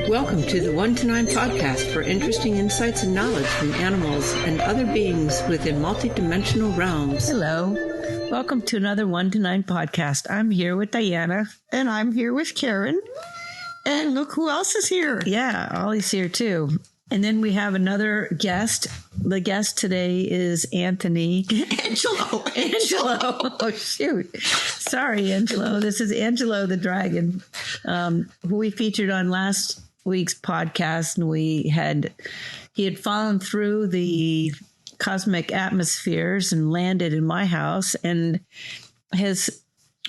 Welcome to the 1 to 9 podcast for interesting insights and knowledge from animals and other beings within multidimensional realms. Hello. Welcome to another 1 to 9 podcast. I'm here with Diana. And I'm here with Karin. And look who else is here. Yeah, Ollie's here too. And then we have another guest. The guest today is Anthony. Angelo. Oh, shoot. Sorry, Angelo. This is Angelo the dragon, who we featured on last week's podcast. And he had fallen through the cosmic atmospheres and landed in my house. And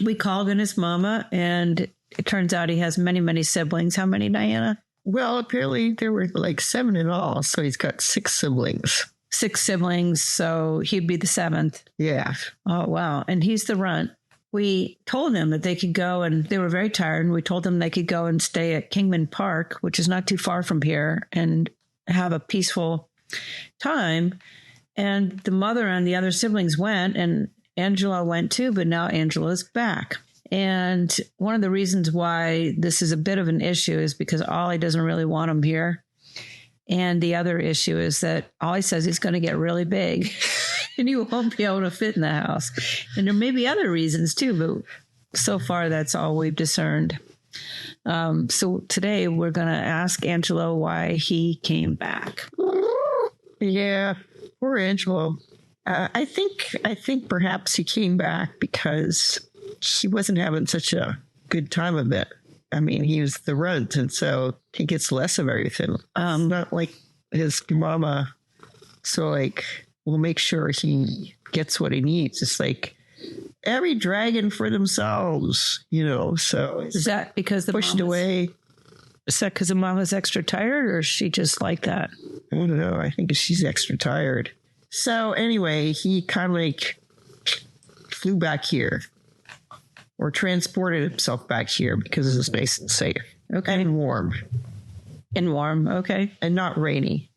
we called in his mama, and it turns out he has many, many siblings. How many, Diana? Well, apparently there were like 7 in all, so he's got 6 siblings. 6 siblings, so he'd be the 7th. Yeah. Oh, wow. And he's the runt. We told them that they could go, and they were very tired, and we told them they could go and stay at Kingman Park, which is not too far from here, and have a peaceful time. And the mother and the other siblings went, and Angelo went too, but now Angelo's back. And one of the reasons why this is a bit of an issue is because Ollie doesn't really want him here. And the other issue is that Ollie says he's going to get really big and he won't be able to fit in the house. And there may be other reasons too, but so far that's all we've discerned. So today we're going to ask Angelo why he came back. Yeah, poor Angelo. I think perhaps he came back because he wasn't having such a good time of it. I mean, he was the runt, and so he gets less of everything. Not like his mama. So, we'll make sure he gets what he needs. It's like every dragon for themselves, So is that because the pushed away? Is that because the mama's extra tired, or is she just like that? I don't know. I think she's extra tired. So anyway, he kind of flew back here. Or transported himself back here because it's nice and safe. Okay. And warm. Okay. And not rainy.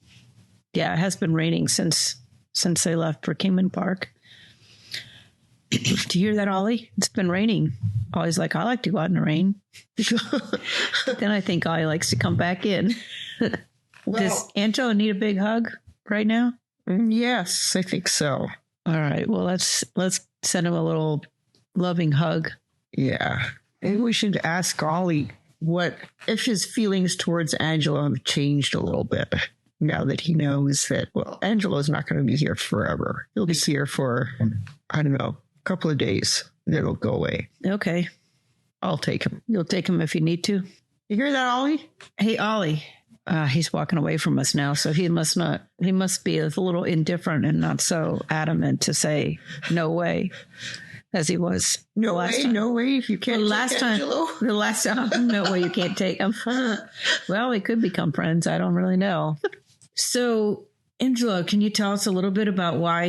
Yeah, it has been raining since they left for Kingman Park. Do you hear that, Ollie? It's been raining. Ollie's like, I like to go out in the rain. Then I think Ollie likes to come back in. Does Angelo need a big hug right now? Yes, I think so. All right. Well, let's send him a little loving hug. Yeah. Maybe we should ask Ollie what if his feelings towards Angelo have changed a little bit now that he knows that, well, Angelo's not going to be here forever. He'll be here for, I don't know, a couple of days. Then it'll go away. Okay. I'll take him. You'll take him if you need to. You hear that, Ollie? Hey, Ollie. He's walking away from us now, so he must be a little indifferent and not so adamant to say no way. As he was. No way, if you can't the last time, no way you can't take him. Well, we could become friends. I don't really know. So, Angelo, can you tell us a little bit about what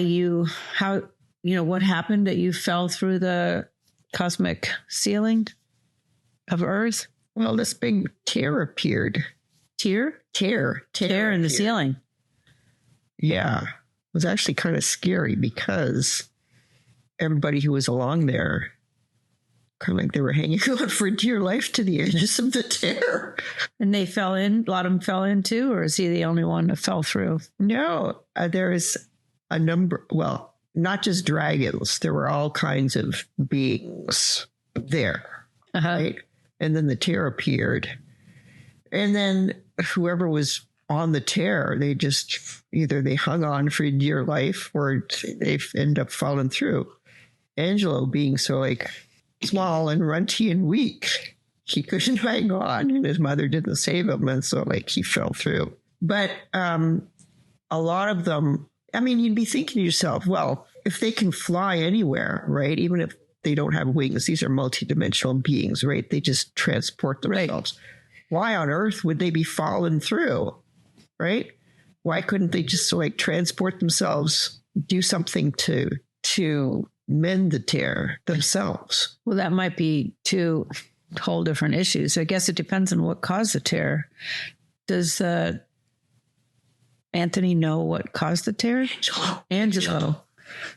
happened that you fell through the cosmic ceiling of Earth? Well, this big tear appeared. Tear in the ceiling. Yeah. It was actually kind of scary because everybody who was along there, kind of like they were hanging on for dear life to the edges of the tear. And they fell in? A lot of them fell in too? Or is he the only one that fell through? No, there is a number. Well, not just dragons. There were all kinds of beings there. Uh-huh. Right? And then the tear appeared. And then whoever was on the tear, they just either they hung on for dear life or they end up falling through. Angelo being so small and runty and weak, he couldn't hang on, and his mother didn't save him, and so he fell through. But a lot of them, I mean, you'd be thinking to yourself, well, if they can fly anywhere, right? Even if they don't have wings, these are multidimensional beings, right? They just transport themselves. Right. Why on earth would they be falling through, right? Why couldn't they just transport themselves, do something to mend the tear themselves? Well, that might be 2 whole different issues. I guess it depends on what caused the tear. Does Anthony know what caused the tear? Angelo.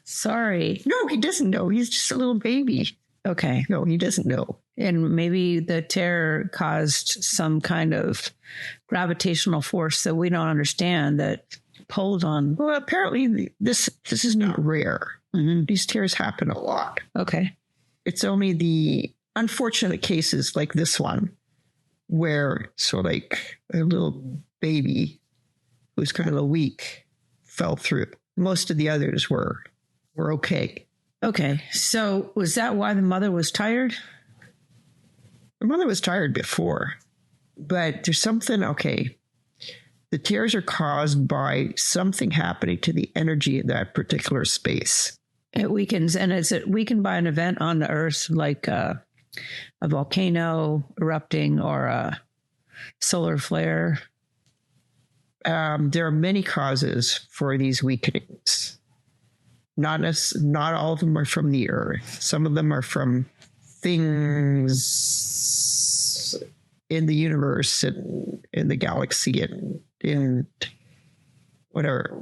Sorry. No, he doesn't know. He's just a little baby. Okay. No, he doesn't know. And maybe the tear caused some kind of gravitational force that we don't understand that pulled on. Well, apparently this is not rare. Mm-hmm. These tears happen a lot. Okay. It's only the unfortunate cases like this one where like a little baby who's kind of weak fell through. Most of the others were okay. Okay. So was that why the mother was tired? The mother was tired before, but there's something, okay. The tears are caused by something happening to the energy in that particular space. It weakens. And is it weakened by an event on the earth, like a volcano erupting or a solar flare? There are many causes for these weakenings. Not all of them are from the earth. Some of them are from things in the universe and in the galaxy and in whatever,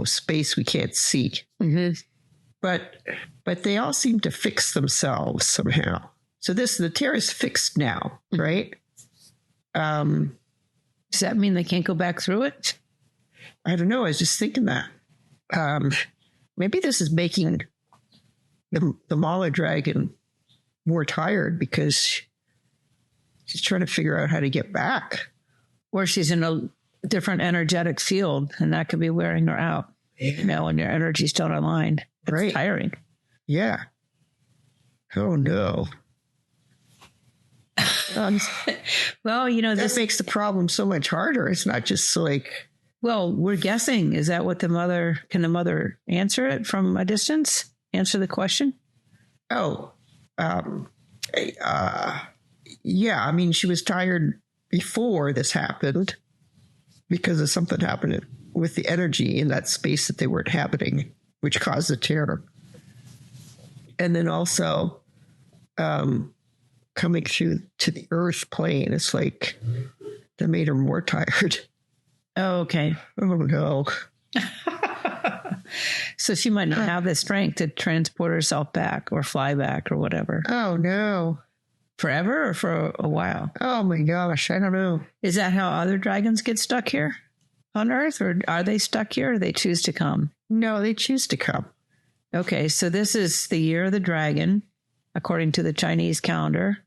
space we can't see. Mm-hmm. But they all seem to fix themselves somehow. So the tear is fixed now, right? Does that mean they can't go back through it? I don't know. I was just thinking that. Maybe this is making the mala dragon more tired because she's trying to figure out how to get back. Or she's in a different energetic field, and that could be wearing her out. Yeah. When your energy's still aligned. It's right. Tiring. Yeah. Oh, no. Well, this makes the problem so much harder. It's not just like... Well, we're guessing. Is that what can the mother answer it from a distance? Answer the question? Oh, yeah. I mean, she was tired before this happened because of something happened with the energy in that space that they were inhabiting, which caused the tear. And then also coming through to the earth plane, it's like that made her more tired. Oh, okay. Oh, no. So she might not have the strength to transport herself back or fly back or whatever. Oh, no. Forever or for a while? Oh, my gosh. I don't know. Is that how other dragons get stuck here on Earth? Or are they stuck here or they choose to come? No, they choose to come. Okay, so this is the year of the dragon, according to the Chinese calendar,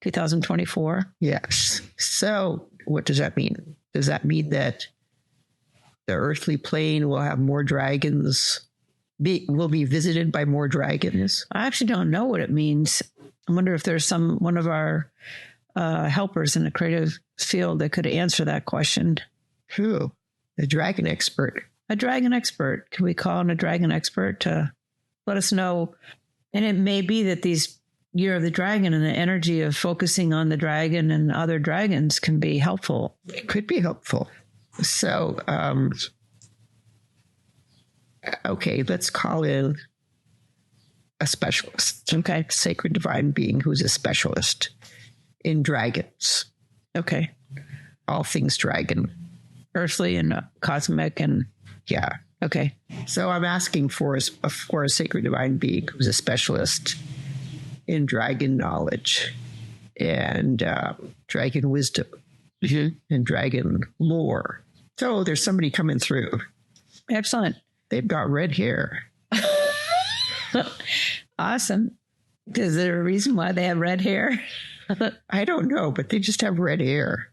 2024. Yes. So what does that mean? Does that mean that the earthly plane will have more dragons, will be visited by more dragons? I actually don't know what it means. I wonder if there's one of our helpers in the creative field that could answer that question. Who? The dragon expert. A dragon expert. Can we call in a dragon expert to let us know? And it may be that these Year of the Dragon and the energy of focusing on the dragon and other dragons can be helpful. It could be helpful. So, okay, let's call in a specialist. Okay. Sacred divine being who's a specialist in dragons. Okay. All things dragon. Earthly and cosmic and... Yeah. Okay. So I'm asking for a sacred divine being who's a specialist in dragon knowledge and dragon wisdom and dragon lore. So there's somebody coming through. Excellent. They've got red hair. Awesome. Is there a reason why they have red hair? I don't know, but they just have red hair.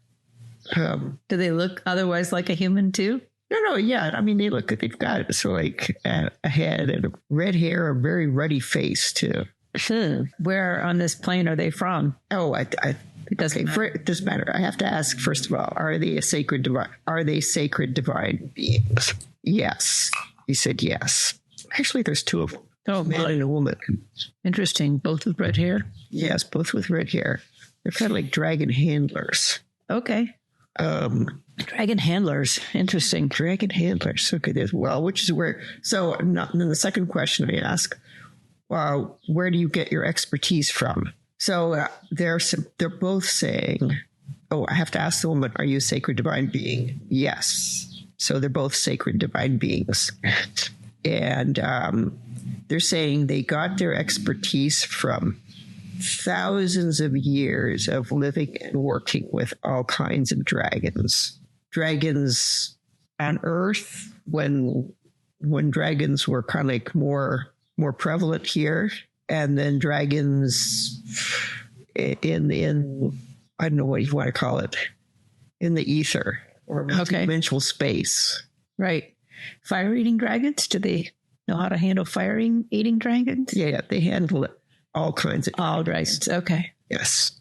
Do they look otherwise like a human too? No, yeah. I mean, they've got a head and red hair, a very ruddy face too. Where on this plane are they from? Oh, it doesn't matter. I have to ask first of all: are they sacred divine beings? Yes, he said yes. Actually, there's two of them. Oh, a man and a woman. Interesting. Both with red hair. Yes, both with red hair. They're kind of like dragon handlers. Okay. Dragon handlers. Interesting. Dragon handlers. Okay. Which is where. So, then the second question I ask. Where do you get your expertise from? So they're both saying, I have to ask the woman, are you a sacred divine being? Yes. So they're both sacred divine beings. And they're saying they got their expertise from thousands of years of living and working with all kinds of dragons. Dragons on Earth, when dragons were kind of like more prevalent here, and then dragons in I don't know what you want to call it, in the ether or multidimensional space. Right. Fire-eating dragons? Do they know how to handle fire-eating dragons? Yeah, they handle it. All kinds of all dragons. Okay. Yes.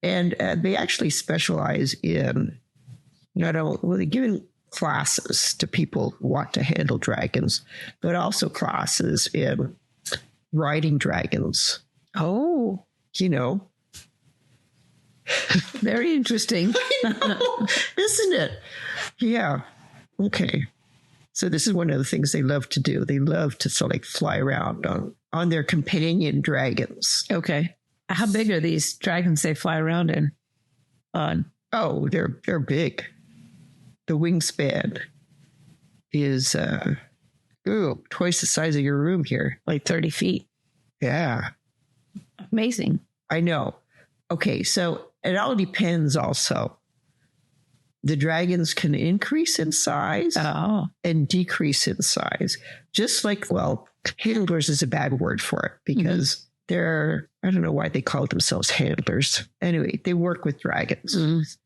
And they actually specialize in not only giving classes to people who want to handle dragons, but also classes in riding dragons. Oh. You know. Very interesting. I know, isn't it? Yeah. Okay. So this is one of the things they love to do. They love to sort of like fly around on their companion dragons. Okay. How big are these dragons they fly around in? Oh, they're big. The wingspan is twice the size of your room here. Like 30 feet. Yeah. Amazing. I know. Okay, so it all depends also. The dragons can increase in size and decrease in size. Just like, well, handlers is a bad word for it because they're, I don't know why they call themselves handlers. Anyway, they work with dragons.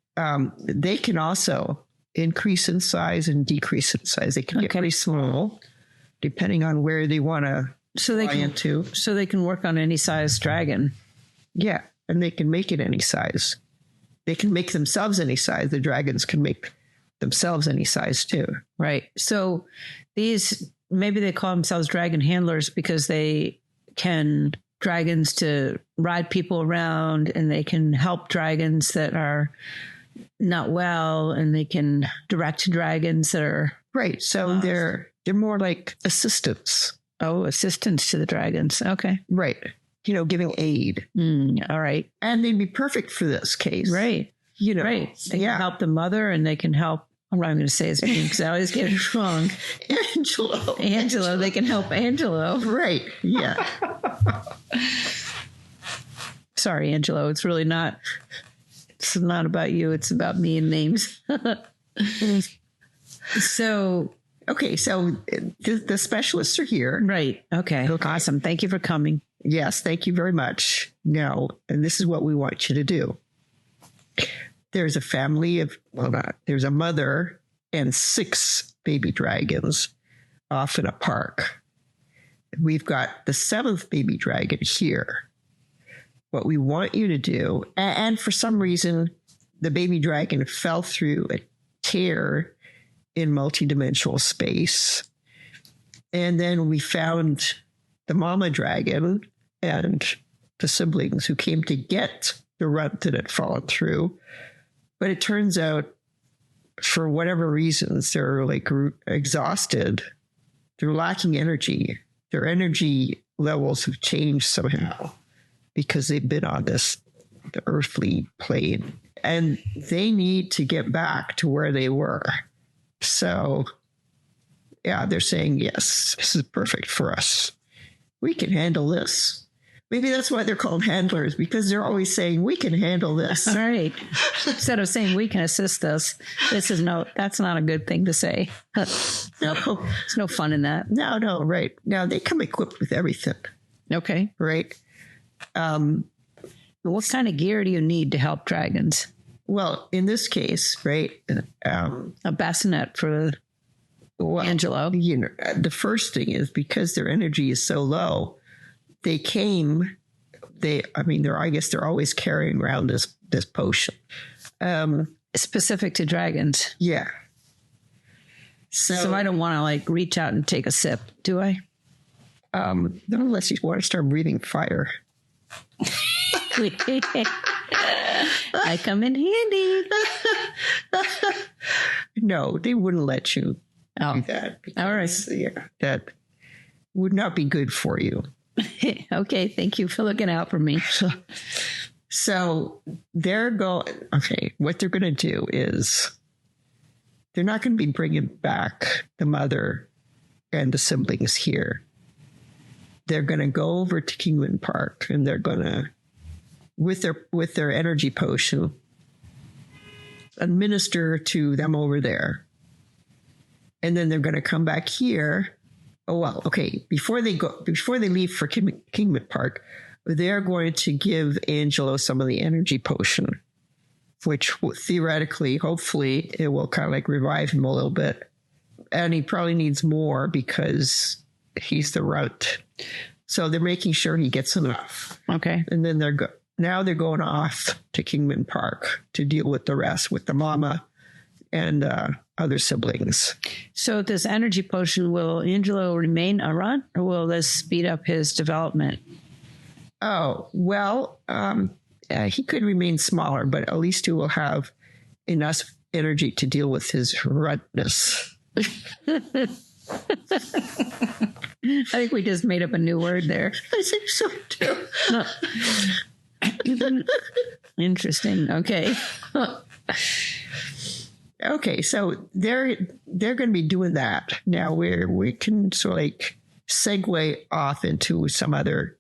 They can also increase in size and decrease in size. They can get pretty small depending on where they want to fly into. So they can work on any size dragon. Yeah, and they can make it any size. They can make themselves any size. The dragons can make themselves any size too. Right. So these, maybe they call themselves dragon handlers because they can dragons to ride people around, and they can help dragons that are not well, and they can direct dragons that are right. So they're more like assistants. Oh, assistants to the dragons. Okay. Right. You know, giving aid. All right. And they'd be perfect for this case. Right. You know. Right. They can help the mother, and they can help, I'm not going to say his name because I always get it wrong. Angelo. They can help Angelo. Right. Yeah. Sorry, Angelo. It's really not. It's not about you. It's about me and names. So. Okay. So the specialists are here. Right. Okay. Awesome. Thank you for coming. Yes. Thank you very much. Now, and this is what we want you to do. There's a family of, there's a mother and 6 baby dragons off in a park. We've got the 7th baby dragon here. What we want you to do, and for some reason, the baby dragon fell through a tear in multidimensional space. And then we found the mama dragon and the siblings who came to get the runt that had fallen through. But it turns out, for whatever reasons, they're like exhausted. They're lacking energy. Their energy levels have changed somehow because they've been on the earthly plane. And they need to get back to where they were. So, yeah, they're saying, yes, this is perfect for us. We can handle this. Maybe that's why they're called handlers, because they're always saying, we can handle this. Right. Instead of saying, we can assist us, that's not a good thing to say. No, there's no fun in that. No, right. Now, they come equipped with everything. Okay. Right. What kind of gear do you need to help dragons? Well, in this case, right. A bassinet for Angelo. You know, the first thing is because their energy is so low, I guess they're always carrying around this potion. Specific to dragons. Yeah. So I don't want to reach out and take a sip, do I? Not unless you want to start breathing fire. I come in handy. No, they wouldn't let you do that. Because, all right. Yeah, that would not be good for you. Okay, thank you for looking out for me. So what they're going to do is they're not going to be bringing back the mother and the siblings here. They're going to go over to Kingman Park, and they're going to with their energy potion, administer to them over there. And then they're going to come back here. Oh, well, okay. Before they leave for Kingman Park, they're going to give Angelo some of the energy potion, which theoretically, hopefully, it will kind of like revive him a little bit. And he probably needs more because he's the runt. So they're making sure he gets enough. Okay. And then they're going off to Kingman Park to deal with the rest, with the mama and other siblings. So this energy potion, will Angelo remain a runt, or will this speed up his development? Oh, well, he could remain smaller, but at least he will have enough energy to deal with his runtness. I think we just made up a new word there. I think so too. Interesting. Okay. Okay, so they're going to be doing that. Now we can sort of like segue off into some other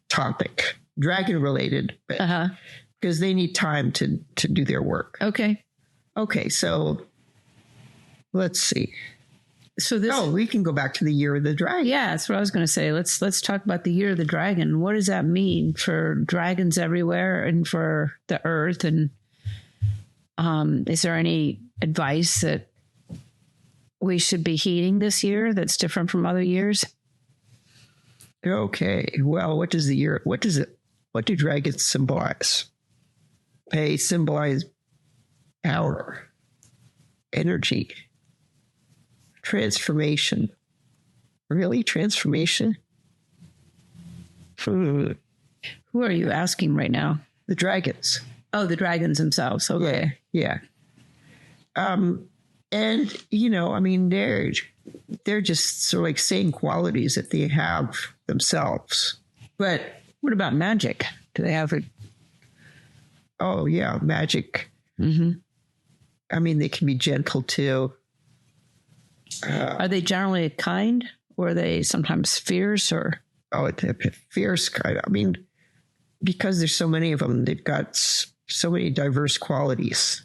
topic, dragon related, because they need time to do their work. Okay. Okay, so let's see. So this. Oh, we can go back to the year of the dragon. Yeah, that's what I was going to say. Let's talk about the year of the dragon. What does that mean for dragons everywhere and for the earth? And is there any advice that we should be heeding this year that's different from other years? Okay. Well, what do dragons symbolize? They symbolize power, energy, transformation. Really? Transformation? Who are you asking right now? The dragons. Oh, the dragons themselves. Okay. Yeah. And, I mean, they're just sort of like same qualities that they have themselves. But what about magic? Do they have it? Oh, yeah, magic. Mm-hmm. I mean, they can be gentle too. Are they generally kind, or are they sometimes fierce? Or it's a fierce kind. I mean, because there's so many of them, they've got so many diverse qualities.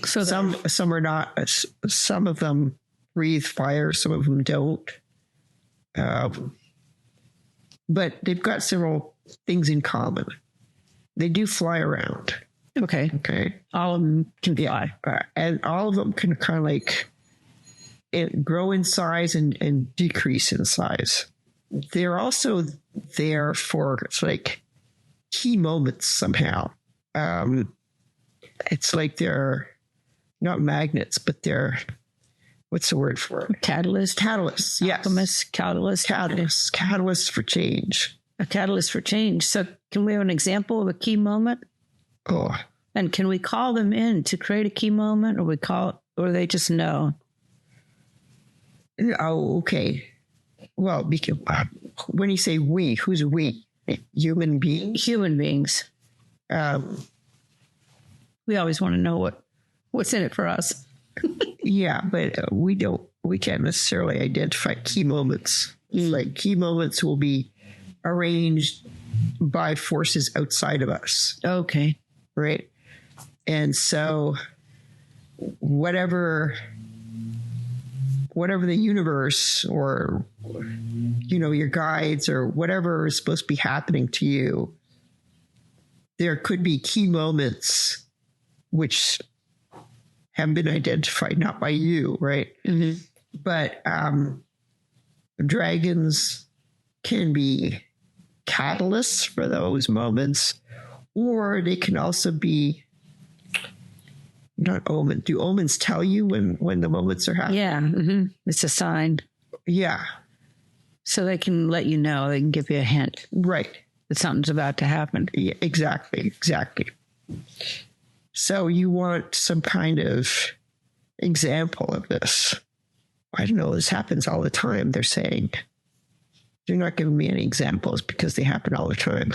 So some are not. Some of them breathe fire. Some of them don't. But they've got several things in common. They do fly around. Okay. All of them can fly. And all of them can kind of like grow in size and decrease in size. They're also there for like key moments somehow. It's like they're not magnets, but they're, what's the word for it? Catalysts. Yes. Alchemist, Catalysts for change. A catalyst for change. So can we have an example of a key moment? Oh. And can we call them in to create a key moment, or they just know? Oh, okay. Well, because when you say we, who's we? Human beings? Human beings. We always want to know what's in it for us. Yeah, but we can't necessarily identify key moments. Like key moments will be arranged by forces outside of us. Okay. Right. And so whatever the universe or, your guides or whatever is supposed to be happening to you, there could be key moments which have been identified, not by you, right? Mm-hmm. But dragons can be catalysts for those moments, or they can also be not omen. Do omens tell you when the moments are happening? Yeah, mm-hmm. It's a sign. Yeah. So they can let you know. They can give you a hint. Right. That something's about to happen. Yeah, exactly. So you want some kind of example of this. I don't know. This happens all the time, they're saying. They're not giving me any examples because they happen all the time.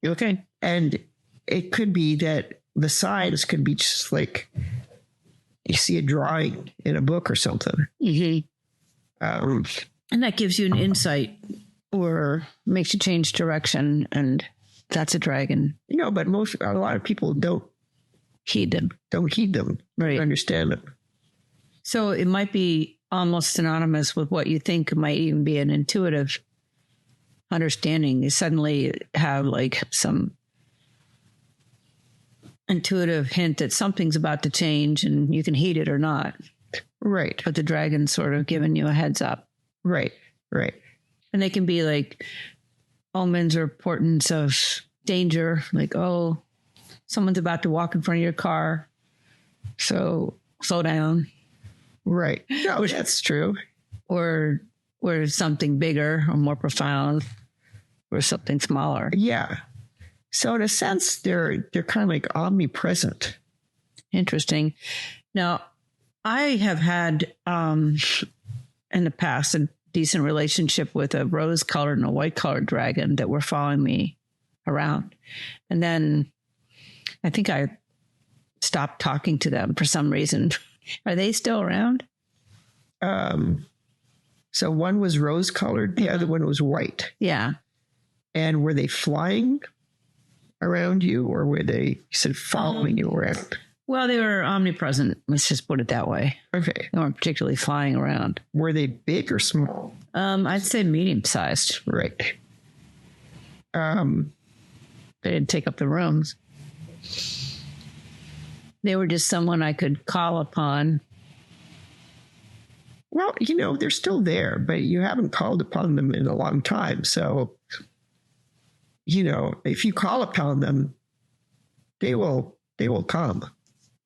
Okay. And it could be that the signs could be just like you see a drawing in a book or something. Mm-hmm. And that gives you an insight or makes you change direction and That's a dragon. But a lot of people don't Heed them. Right. Understand them. So it might be almost synonymous with what you think might even be an intuitive understanding. You suddenly have like some intuitive hint that something's about to change and you can heed it or not. Right. But the dragon's sort of giving you a heads up. Right. And they can be like omens or portents of danger, like, oh, someone's about to walk in front of your car, so slow down. Right. No, that's true. Or something bigger or more profound or something smaller. Yeah. So in a sense, they're kind of like omnipresent. Interesting. Now, I have had in the past a decent relationship with a rose-colored and a white-colored dragon that were following me around. And then I think I stopped talking to them for some reason. Are they still around? So one was rose-colored, the other one was white. Yeah. And were they flying around you, or were they following you around? Well, they were omnipresent. Let's just put it that way. Okay. They weren't particularly flying around. Were they big or small? I'd say medium-sized. Right. They didn't take up the rooms. They were just someone I could call upon. Well, they're still there, but you haven't called upon them in a long time. So, if you call upon them, they will come.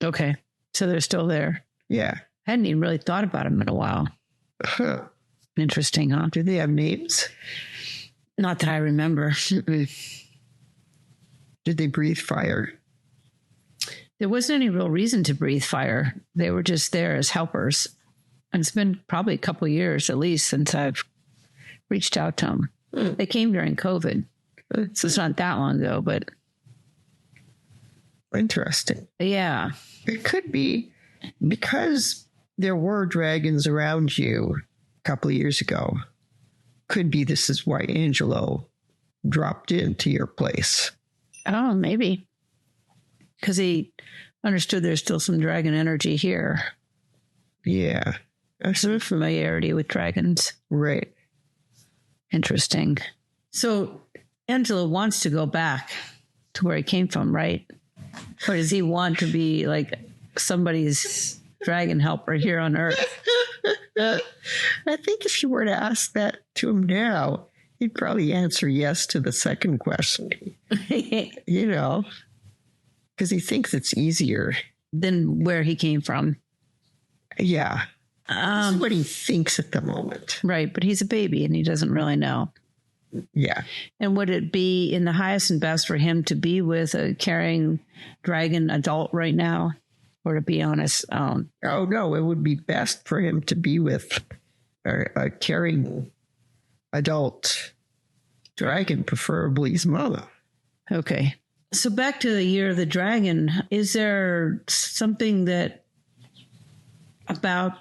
Okay. So they're still there. Yeah. I hadn't even really thought about them in a while. Huh. Interesting, huh? Do they have names? Not that I remember. Did they breathe fire? There wasn't any real reason to breathe fire. They were just there as helpers. And it's been probably a couple of years at least since I've reached out to them. They came during COVID. So it's not that long ago, but. Interesting. Yeah. It could be because there were dragons around you a couple of years ago. Could be this is why Angelo dropped into your place. Oh, maybe. Because he understood there's still some dragon energy here. Yeah. Some familiarity with dragons. Right. Interesting. So Angelo wants to go back to where he came from, right? Or does he want to be like somebody's dragon helper here on Earth? I think if you were to ask that to him now, he'd probably answer yes to the second question. Because he thinks it's easier than where he came from. Yeah. This is what he thinks at the moment. Right. But he's a baby and he doesn't really know. Yeah. And would it be in the highest and best for him to be with a caring dragon adult right now, or to be on his own? Oh, no. It would be best for him to be with a caring adult dragon, preferably his mama. Okay. So back to the Year of the Dragon. Is there something that about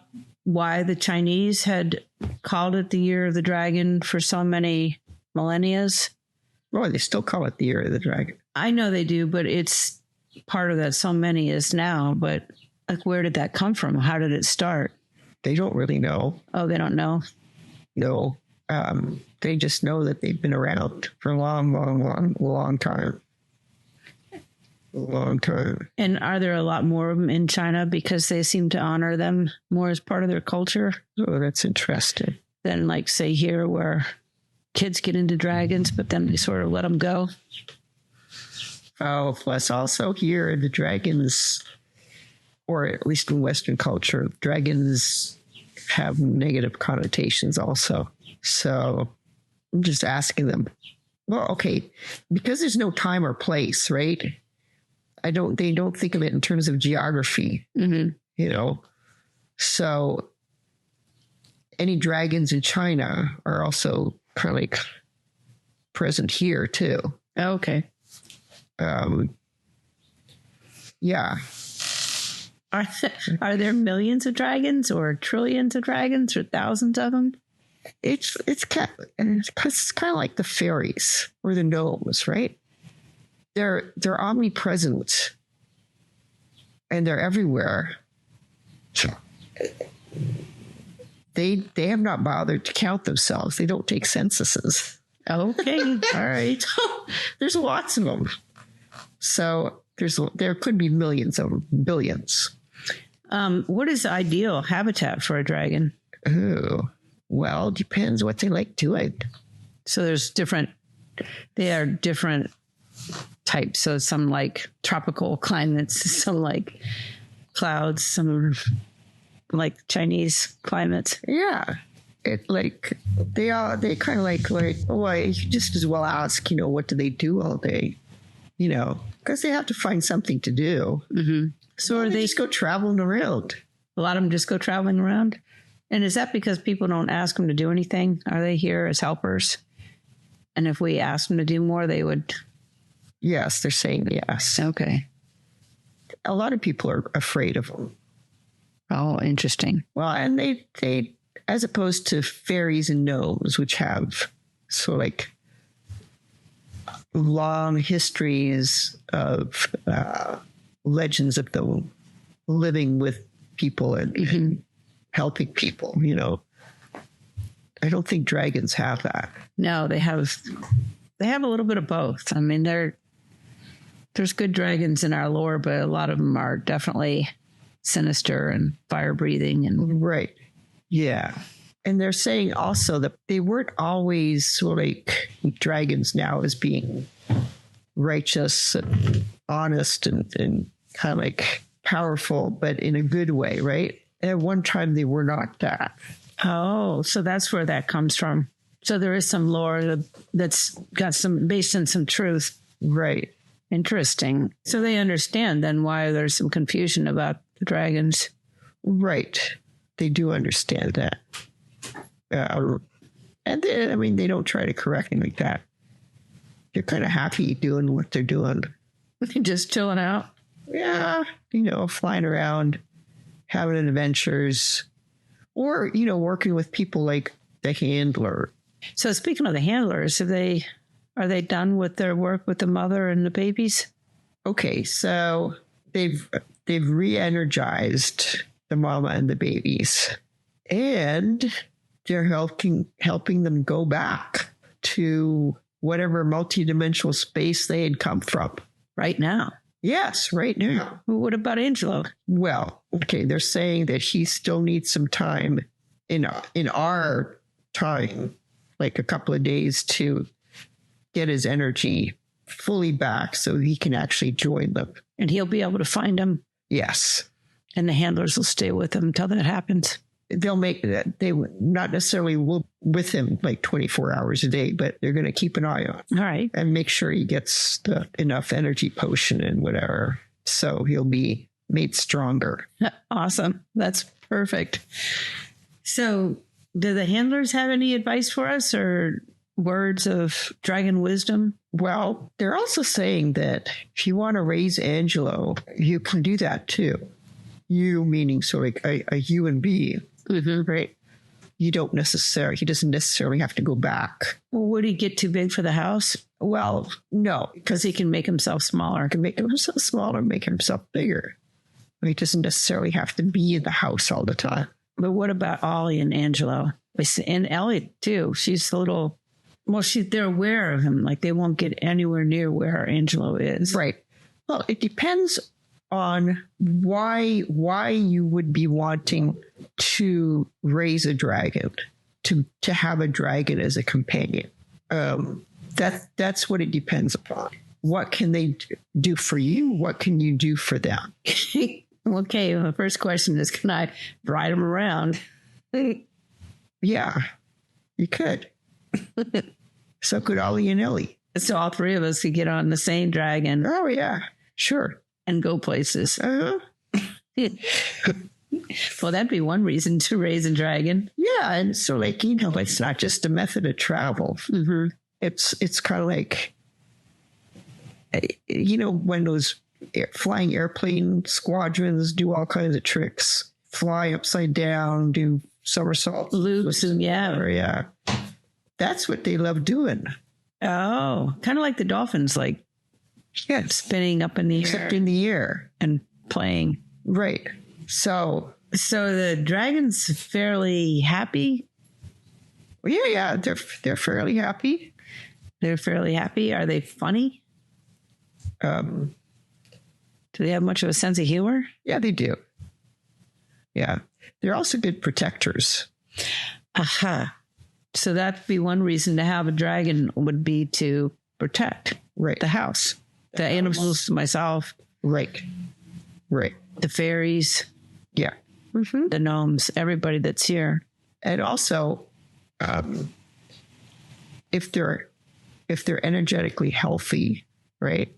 why the Chinese had called it the Year of the Dragon for so many millennia? Well, they still call it the Year of the Dragon. I know they do, but it's part of that so many is now. But like, where did that come from? How did it start? They don't really know. Oh, they don't know? No. They just know that they've been around for a long time. A long time. And are there a lot more of them in China because they seem to honor them more as part of their culture? Oh, that's interesting. Than like, say, here where kids get into dragons, but then they sort of let them go. Oh, plus also here, the dragons, or at least in Western culture, dragons have negative connotations also. So I'm just asking them, well, okay, because there's no time or place, right? They don't think of it in terms of geography, So any dragons in China are also kind of like present here too. Okay. Yeah. Are there millions of dragons or trillions of dragons or thousands of them? It's kind of like the fairies or the gnomes, right? they're omnipresent and they're everywhere. So they have not bothered to count themselves. They don't take censuses. Okay. All right. There's lots of them. So there could be millions of them, billions. What is the ideal habitat for a dragon? Oh, well, depends what they like doing. So they are different types. So some like tropical climates, some like clouds, some like Chinese climates. Yeah. They kind of like, well, you could just as well ask, what do they do all day? Because they have to find something to do. Mm-hmm. So they just go traveling around. A lot of them just go traveling around. And is that because people don't ask them to do anything? Are they here as helpers? And if we ask them to do more, they would? Yes, they're saying yes. Okay. A lot of people are afraid of them. Oh, interesting. Well, and they as opposed to fairies and gnomes, which have like long histories of legends of them living with people and helping people, I don't think dragons have that. No, they have a little bit of both. I mean, there's good dragons in our lore, but a lot of them are definitely sinister and fire breathing and right. Yeah. And they're saying also that they weren't always sort of like dragons now as being righteous and honest and kind of like powerful, but in a good way, right? And at one time they were not that. Oh, so that's where that comes from. So there is some lore that's got some based on some truth. Right. Interesting. So they understand then why there's some confusion about the dragons. Right. They do understand that. And they don't try to correct me like that. They're kind of happy doing what they're doing. Just chilling out. Yeah. Flying around, having adventures, or, working with people like the handler. So speaking of the handlers, are they done with their work with the mother and the babies? Okay. So they've re-energized the mama and the babies, and they're helping them go back to whatever multidimensional space they had come from. Right now? Yes, right now. Well, what about Angelo? Well, okay, they're saying that he still needs some time in our time, like a couple of days, to get his energy fully back so he can actually join them. And he'll be able to find them? Yes. And the handlers will stay with him until that happens? They'll make that. They not necessarily will with him like 24 hours a day, but they're going to keep an eye on. All right. And make sure he gets enough energy potion and whatever. So he'll be made stronger. Awesome. That's perfect. So do the handlers have any advice for us or words of dragon wisdom? Well, they're also saying that if you want to raise Angelo, you can do that too. You meaning sort of like a human being. Mm-hmm. Right. He doesn't necessarily have to go back. Well, would he get too big for the house? Well, no. Because he can make himself smaller. He can make himself smaller, make himself bigger. He doesn't necessarily have to be in the house all the time. But what about Ollie and Angelo? And Ellie, too. She's a little... Well, they're aware of him. Like, they won't get anywhere near where Angelo is. Right. Well, it depends on why you would be wanting to raise a dragon, to have a dragon as a companion. That's what it depends upon. What can they do for you? What can you do for them? Okay, the first question is, can I ride them around? Yeah, you could. So could Ollie and Ellie. So all three of us could get on the same dragon. Oh, yeah, sure. And go places. Uh-huh. Well, that'd be one reason to raise a dragon. Yeah, and so like, it's not just a method of travel. Mm-hmm. It's kind of like, when those flying airplane squadrons do all kinds of tricks, fly upside down, do somersaults. Loops, and yeah. That's what they love doing. Oh, kind of like the dolphins, like Yeah, spinning up in the air. Up in the air. And playing. Right. So the dragon's fairly happy? Yeah, they're fairly happy. They're fairly happy. Are they funny? Do they have much of a sense of humor? Yeah, they do. Yeah. They're also good protectors. Aha. So that'd be one reason to have a dragon would be to protect the house. The animals, myself. Right. The fairies. Yeah. Mm-hmm. The gnomes, everybody that's here. And also, if they're energetically healthy, right,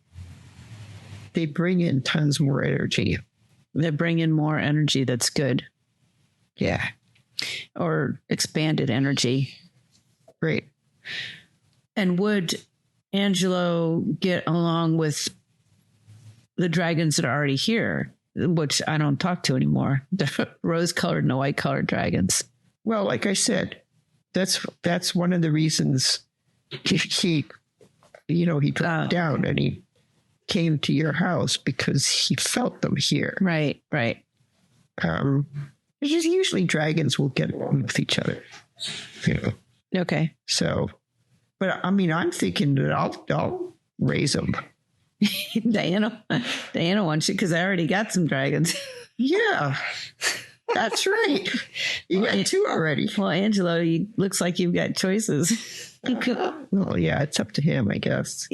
they bring in tons more energy. They bring in more energy that's good. Yeah. Or expanded energy. Great. And would Angelo get along with the dragons that are already here, which I don't talk to anymore? The rose-colored and the white-colored dragons. Well, like I said, that's one of the reasons he dropped down and he came to your house, because he felt them here. Right. Usually dragons will get along with each other. Okay. So, but I mean, I'm thinking that I'll raise them. Diana wants you because I already got some dragons. Yeah, that's right. You got two already. Well, Angelo, looks like you've got choices. Well, yeah, it's up to him, I guess.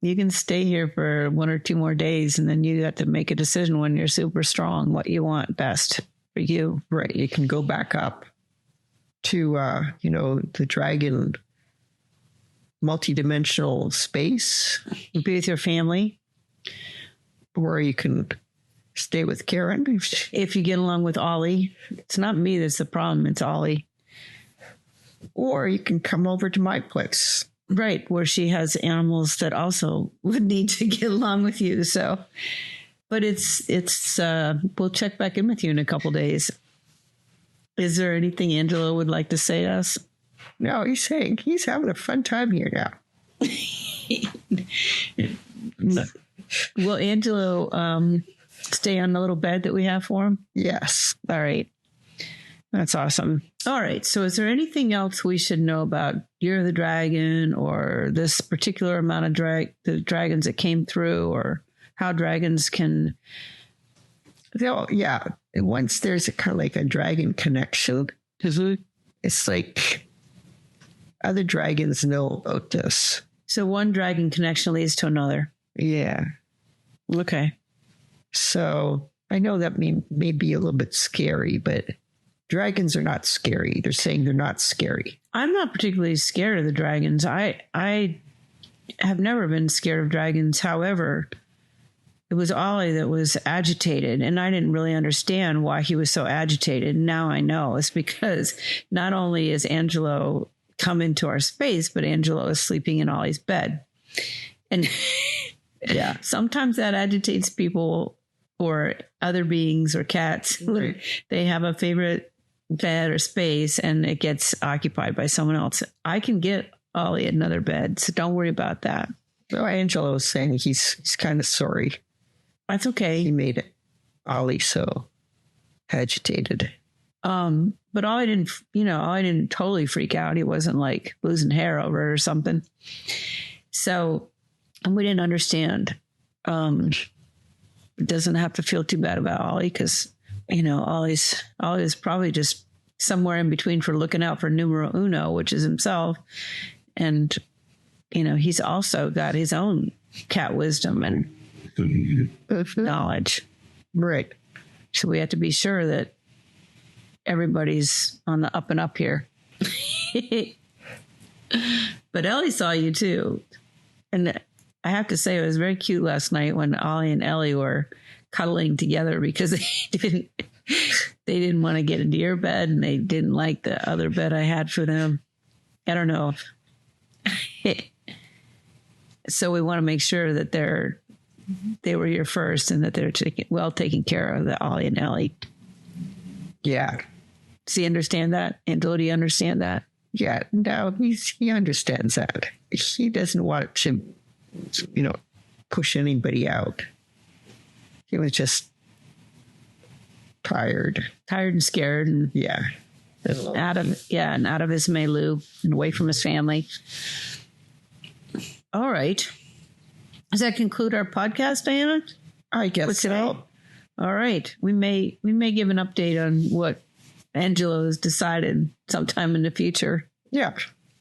You can stay here for 1 or 2 more days, and then you have to make a decision when you're super strong what you want best for you. Right. You can go back up to, the dragon multidimensional space. Be with your family. Or you can stay with Karin. If you get along with Ollie. It's not me that's the problem. It's Ollie. Or you can come over to my place. Right, where she has animals that also would need to get along with you. So, but it's we'll check back in with you in a couple days. Is there anything Angelo would like to say to us? No, he's saying he's having a fun time here now. Will Angelo stay on the little bed that we have for him? Yes. All right. That's awesome. All right. So is there anything else we should know about Year of the Dragon, or this particular amount of the dragons that came through, or how dragons can... Yeah. Once there's a kind of like a dragon connection, it's like other dragons know about this. So one dragon connection leads to another. Yeah. Okay. So I know that may be a little bit scary, but dragons are not scary. They're saying they're not scary. I'm not particularly scared of the dragons. I have never been scared of dragons. However, it was Ollie that was agitated, and I didn't really understand why he was so agitated. Now I know. It's because not only is Angelo come into our space, but Angelo is sleeping in Ollie's bed. And yeah, sometimes that agitates people or other beings or cats. Right. They have a favorite bed or space, and it gets occupied by someone else. I can get Ollie another bed, so don't worry about that. Well, Angelo is saying he's kind of sorry. That's okay. He made Ollie so agitated. But Ollie didn't totally freak out. He wasn't like losing hair over it or something. So, and we didn't understand. Doesn't have to feel too bad about Ollie, because Ollie is probably just somewhere in between for looking out for numero uno, which is himself. And, he's also got his own cat wisdom and knowledge. Right. So we have to be sure that everybody's on the up and up here. But Ellie saw you too. And I have to say, it was very cute last night when Ollie and Ellie were cuddling together, because they didn't want to get into your bed, and they didn't like the other bed I had for them. I don't know. So we want to make sure that they were your first, and that they're taken care of, the Ollie and Ellie. Yeah. Does he understand that? Angelo, do you understand that? Yeah. No, he understands that. He doesn't want to, push anybody out. He was just tired and scared, and yeah, out of his milieu and away from his family. All right. Does that conclude our podcast, Diana? I guess so. All right. We may give an update on what Angelo has decided sometime in the future. Yeah.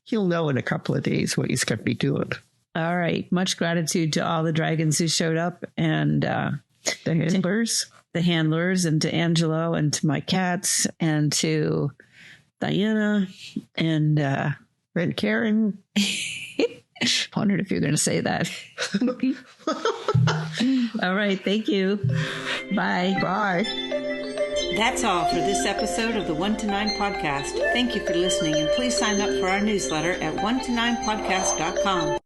He'll know in a couple of days what he's going to be doing. All right. Much gratitude to all the dragons who showed up, and the handlers, and to Angelo, and to my cats, and to Diana, and Karin. Wondered if you were going to say that. All right. Thank you. Bye. Bye. That's all for this episode of the 1 to 9 podcast. Thank you for listening, and please sign up for our newsletter at 1to9podcast.com.